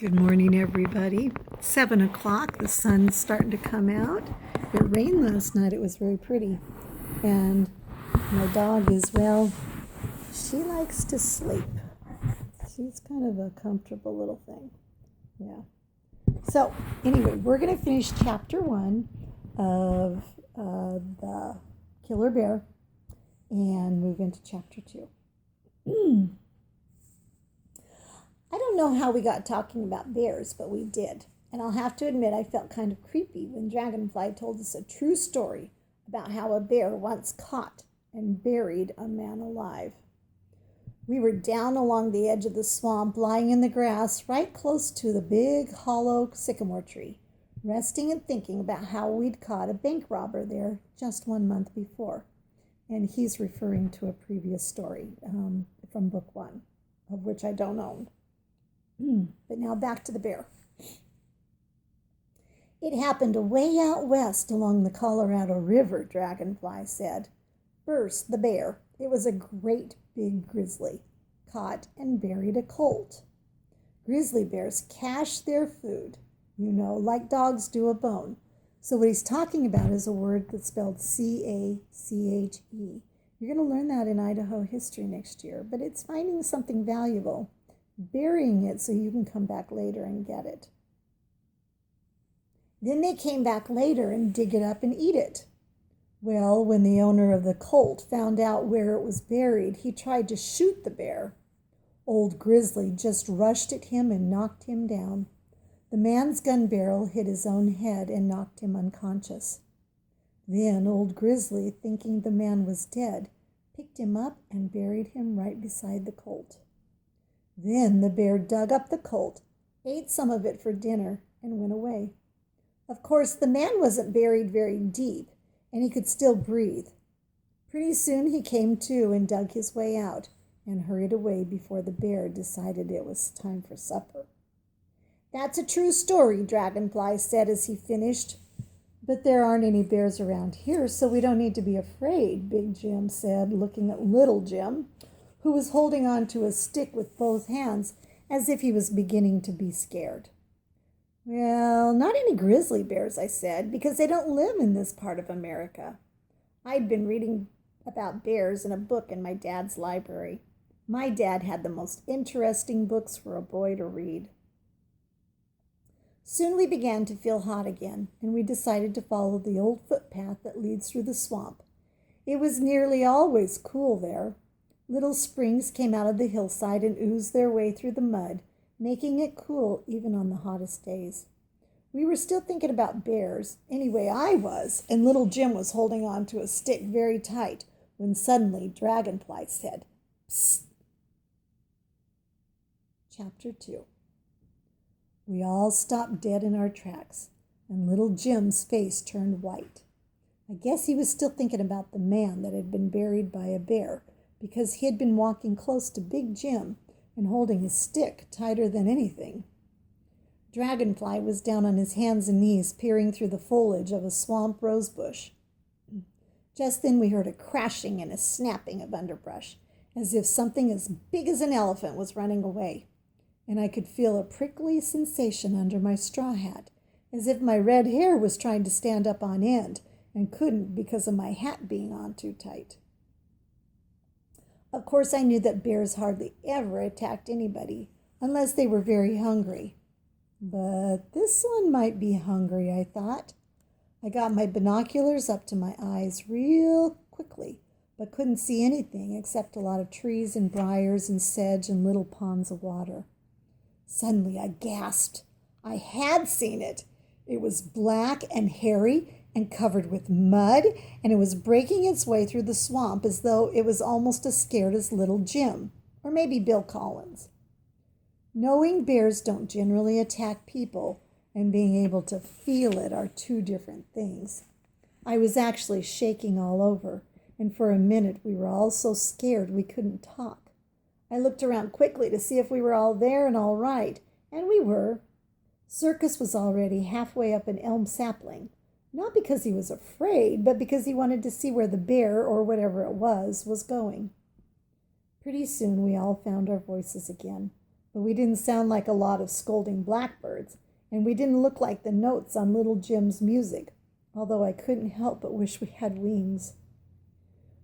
Good morning, everybody. 7 o'clock, the sun's starting to come out. It rained last night, it was very pretty. And my dog is, well, she likes to sleep. She's kind of a comfortable little thing. Yeah. So, anyway, we're going to finish chapter 1 of The Killer Bear and move into chapter 2. I don't know how we got talking about bears, but we did. And I'll have to admit I felt kind of creepy when Dragonfly told us a true story about how a bear once caught and buried a man alive. We were down along the edge of the swamp, lying in the grass right close to the big hollow sycamore tree, resting and thinking about how we'd caught a bank robber there just 1 month before. And he's referring to a previous story from book 1, of which I don't own. But now back to the bear. It happened way out west along the Colorado River, Dragonfly said. First, the bear. It was a great big grizzly. Caught and buried a colt. Grizzly bears cache their food, like dogs do a bone. So what he's talking about is a word that's spelled C-A-C-H-E. You're going to learn that in Idaho history next year, but it's finding something valuable, burying it so you can come back later and get it. Then they came back later and dig it up and eat it. Well, when the owner of the colt found out where it was buried, he tried to shoot the bear. Old Grizzly just rushed at him and knocked him down. The man's gun barrel hit his own head and knocked him unconscious. Then Old Grizzly, thinking the man was dead, picked him up and buried him right beside the colt. Then the bear dug up the colt, ate some of it for dinner, and went away. Of course, the man wasn't buried very deep, and he could still breathe. Pretty soon he came to and dug his way out and hurried away before the bear decided it was time for supper. That's a true story, Dragonfly said as he finished. But there aren't any bears around here, so we don't need to be afraid, Big Jim said, looking at Little Jim, who was holding on to a stick with both hands as if he was beginning to be scared. Well, not any grizzly bears, I said, because they don't live in this part of America. I'd been reading about bears in a book in my dad's library. My dad had the most interesting books for a boy to read. Soon we began to feel hot again, and we decided to follow the old footpath that leads through the swamp. It was nearly always cool there. Little springs came out of the hillside and oozed their way through the mud, making it cool even on the hottest days. We were still thinking about bears. Anyway, I was, and Little Jim was holding on to a stick very tight when suddenly Dragonfly said, "Psst." Chapter 2. We all stopped dead in our tracks, and Little Jim's face turned white. I guess he was still thinking about the man that had been buried by a bear, because he had been walking close to Big Jim and holding his stick tighter than anything. Dragonfly was down on his hands and knees peering through the foliage of a swamp rosebush. Just then we heard a crashing and a snapping of underbrush, as if something as big as an elephant was running away, and I could feel a prickly sensation under my straw hat, as if my red hair was trying to stand up on end and couldn't because of my hat being on too tight. Of course, I knew that bears hardly ever attacked anybody unless they were very hungry. But this one might be hungry, I thought. I got my binoculars up to my eyes real quickly, but couldn't see anything except a lot of trees and briars and sedge and little ponds of water. Suddenly I gasped. I had seen it. It was black and hairy and covered with mud, and it was breaking its way through the swamp as though it was almost as scared as Little Jim, or maybe Bill Collins. Knowing bears don't generally attack people and being able to feel it are two different things. I was actually shaking all over, and for a minute we were all so scared we couldn't talk. I looked around quickly to see if we were all there and all right, and we were. Circus was already halfway up an elm sapling, not because he was afraid, but because he wanted to see where the bear, or whatever it was going. Pretty soon we all found our voices again. but we didn't sound like a lot of scolding blackbirds, and we didn't look like the notes on little Jim's music, although I couldn't help but wish we had wings.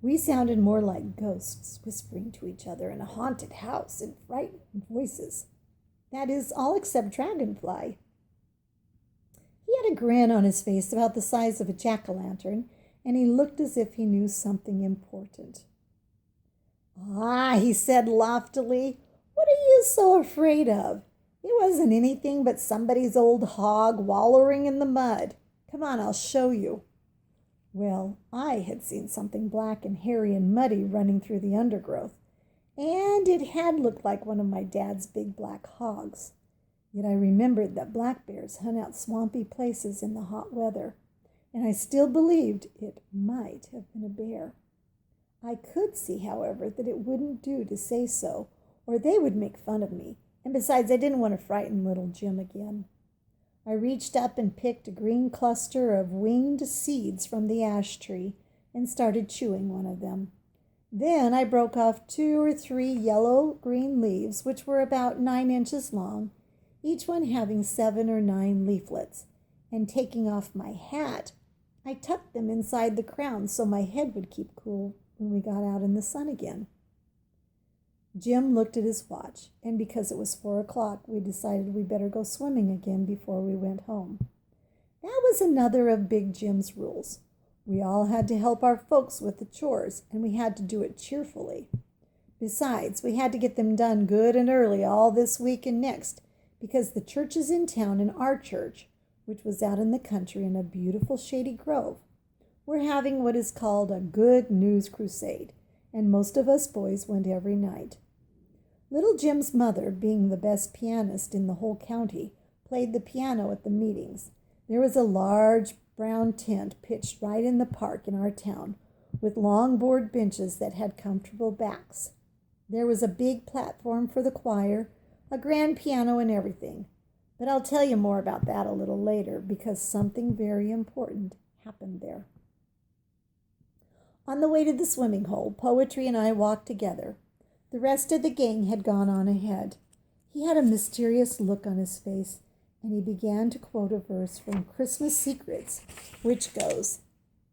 We sounded more like ghosts whispering to each other in a haunted house in frightened voices. That is, all except Dragonfly. He had a grin on his face about the size of a jack-o'-lantern, and he looked as if he knew something important. "Ah," he said loftily, "what are you so afraid of? It wasn't anything but somebody's old hog wallowing in the mud. Come on, I'll show you." Well, I had seen something black and hairy and muddy running through the undergrowth, and it had looked like one of my dad's big black hogs. Yet I remembered that black bears hunt out swampy places in the hot weather, and I still believed it might have been a bear. I could see, however, that it wouldn't do to say so, or they would make fun of me, and besides, I didn't want to frighten little Jim again. I reached up and picked a green cluster of winged seeds from the ash tree and started chewing one of them. Then I broke off 2 or 3 yellow-green leaves, which were about 9 inches long, each one having 7 or 9 leaflets, and taking off my hat, I tucked them inside the crown so my head would keep cool when we got out in the sun again. Jim looked at his watch, and because it was 4 o'clock, we decided we better go swimming again before we went home. That was another of Big Jim's rules. We all had to help our folks with the chores, and we had to do it cheerfully. Besides, we had to get them done good and early all this week and next, because the churches in town and our church, which was out in the country in a beautiful shady grove, were having what is called a good news crusade, and most of us boys went every night. Little Jim's mother, being the best pianist in the whole county, played the piano at the meetings. There was a large brown tent pitched right in the park in our town, with long board benches that had comfortable backs. There was a big platform for the choir, a grand piano, and everything. But I'll tell you more about that a little later, because something very important happened there. On the way to the swimming hole, Poetry and I walked together. The rest of the gang had gone on ahead. He had a mysterious look on his face, and he began to quote a verse from Christmas Secrets, which goes,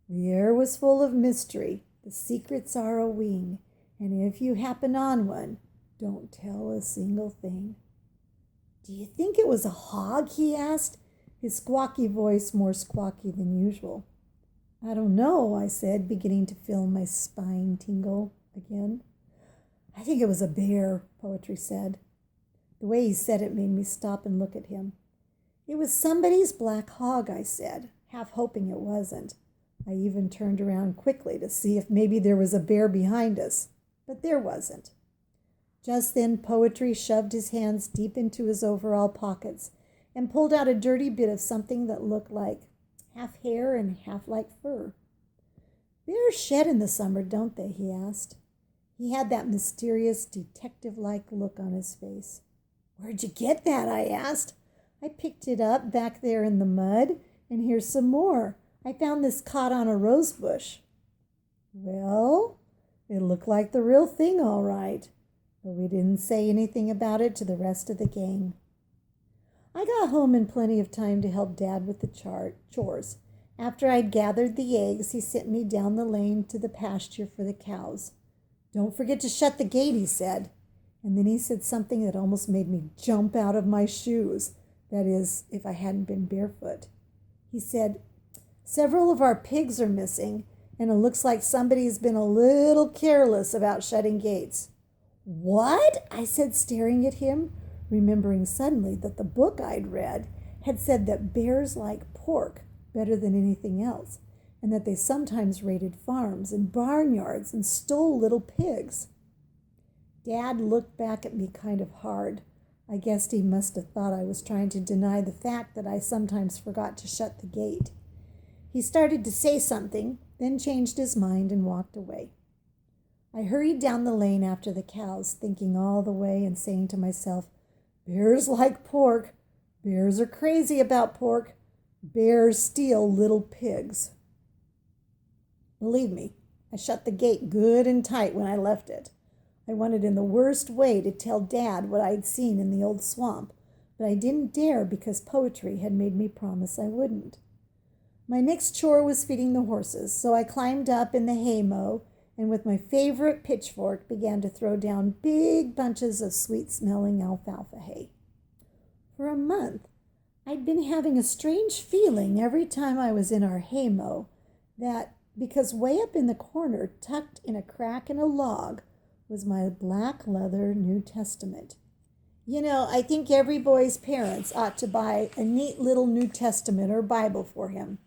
"The air was full of mystery, the secrets are a wing, and if you happen on one, don't tell a single thing." "Do you think it was a hog?" he asked, his squawky voice more squawky than usual. "I don't know," I said, beginning to feel my spine tingle again. "I think it was a bear," Poetry said. The way he said it made me stop and look at him. "It was somebody's black hog," I said, half hoping it wasn't. I even turned around quickly to see if maybe there was a bear behind us, but there wasn't. Just then Poetry shoved his hands deep into his overall pockets and pulled out a dirty bit of something that looked like half hair and half like fur. "Bears shed in the summer, don't they?" he asked. He had that mysterious, detective-like look on his face. "Where'd you get that?" I asked. "I picked it up back there in the mud, and here's some more. I found this caught on a rose bush." Well, it looked like the real thing, all right, but we didn't say anything about it to the rest of the gang. I got home in plenty of time to help Dad with the chores. After I'd gathered the eggs, he sent me down the lane to the pasture for the cows. "Don't forget to shut the gate," he said. And then he said something that almost made me jump out of my shoes. That is, if I hadn't been barefoot. He said, "Several of our pigs are missing, and it looks like somebody's been a little careless about shutting gates." "What?" I said, staring at him, remembering suddenly that the book I'd read had said that bears like pork better than anything else, and that they sometimes raided farms and barnyards and stole little pigs. Dad looked back at me kind of hard. I guessed he must have thought I was trying to deny the fact that I sometimes forgot to shut the gate. He started to say something, then changed his mind and walked away. I hurried down the lane after the cows, thinking all the way and saying to myself, "Bears like pork. Bears are crazy about pork. Bears steal little pigs." Believe me, I shut the gate good and tight when I left it. I wanted in the worst way to tell Dad what I'd seen in the old swamp, but I didn't dare because poetry had made me promise I wouldn't. My next chore was feeding the horses, so I climbed up in the haymow and with my favorite pitchfork began to throw down big bunches of sweet-smelling alfalfa hay. For a month, I'd been having a strange feeling every time I was in our haymow that because way up in the corner, tucked in a crack in a log, was my black leather New Testament. You know, I think every boy's parents ought to buy a neat little New Testament or Bible for him.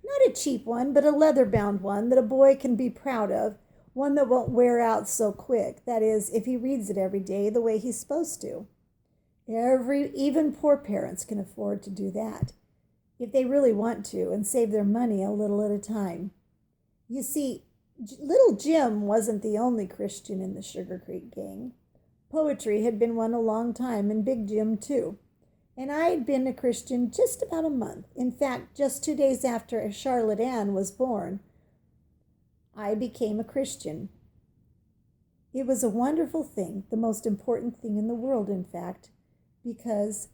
Not a cheap one, but a leather-bound one that a boy can be proud of, one that won't wear out so quick. That is, if he reads it every day the way he's supposed to. Even poor parents can afford to do that, if they really want to, and save their money a little at a time. You see, little Jim wasn't the only Christian in the Sugar Creek gang. Poetry had been one a long time, and Big Jim too. And I had been a Christian just about a month. In fact, just 2 days after Charlotte Ann was born, I became a Christian. It was a wonderful thing, the most important thing in the world, in fact, because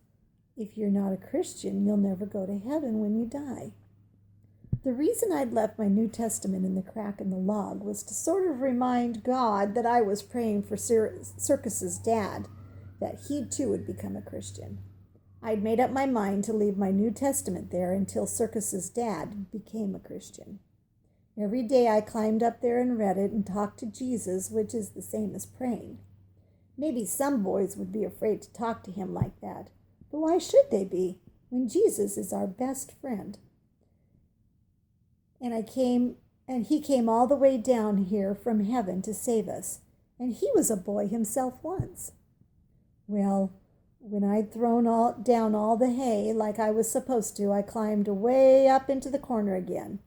if you're not a Christian, you'll never go to heaven when you die. The reason I'd left my New Testament in the crack in the log was to sort of remind God that I was praying for Circus's dad, that he too would become a Christian. I'd made up my mind to leave my New Testament there until Circus's dad became a Christian. Every day I climbed up there and read it and talked to Jesus, which is the same as praying. Maybe some boys would be afraid to talk to him like that, but why should they be when Jesus is our best friend? And he came all the way down here from heaven to save us, and he was a boy himself once. Well, when I'd thrown down all the hay like I was supposed to, I climbed way up into the corner again.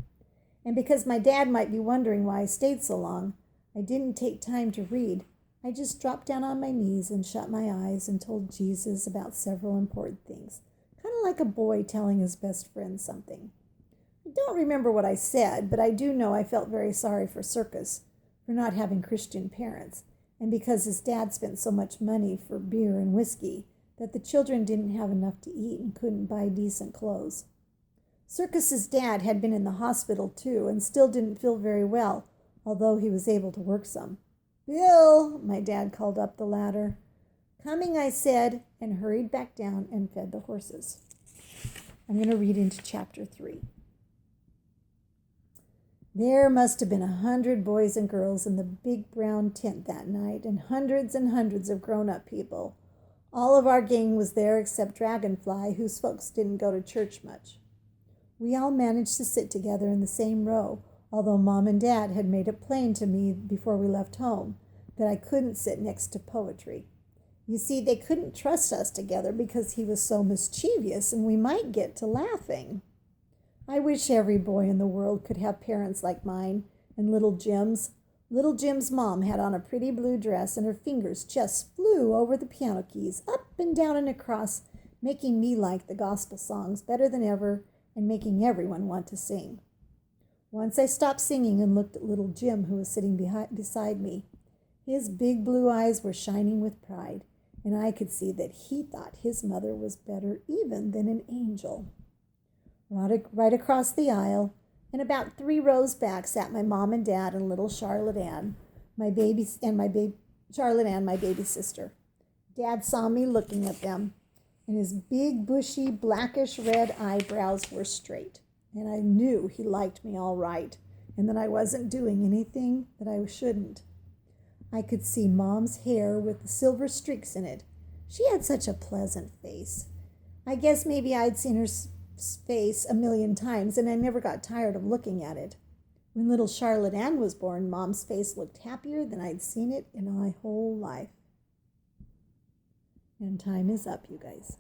And because my dad might be wondering why I stayed so long, I didn't take time to read. I just dropped down on my knees and shut my eyes and told Jesus about several important things, kind of like a boy telling his best friend something. I don't remember what I said, but I do know I felt very sorry for Circus for not having Christian parents, and because his dad spent so much money for beer and whiskey that the children didn't have enough to eat and couldn't buy decent clothes. Circus's dad had been in the hospital too and still didn't feel very well, although he was able to work some. "Bill," my dad called up the ladder. "Coming," I said, and hurried back down and fed the horses. I'm going to read into chapter 3. There must have been 100 boys and girls in the big brown tent that night, and hundreds of grown-up people. All of our gang was there except Dragonfly, whose folks didn't go to church much. We all managed to sit together in the same row, although Mom and Dad had made it plain to me before we left home that I couldn't sit next to Poetry. You see, they couldn't trust us together because he was so mischievous and we might get to laughing. I wish every boy in the world could have parents like mine and little Jim's. Little Jim's mom had on a pretty blue dress and her fingers just flew over the piano keys, up and down and across, making me like the gospel songs better than ever and making everyone want to sing. Once I stopped singing and looked at little Jim, who was sitting beside me. His big blue eyes were shining with pride, and I could see that he thought his mother was better even than an angel. Right across the aisle, and about 3 rows back, sat my mom and dad and little Charlotte Ann, my baby sister. Dad saw me looking at them, and his big, bushy, blackish red eyebrows were straight. And I knew he liked me all right, and that I wasn't doing anything that I shouldn't. I could see Mom's hair with the silver streaks in it. She had such a pleasant face. I guess maybe I'd seen her face 1,000,000 times, and I never got tired of looking at it. When little Charlotte Ann was born, Mom's face looked happier than I'd seen it in my whole life. And time is up, you guys.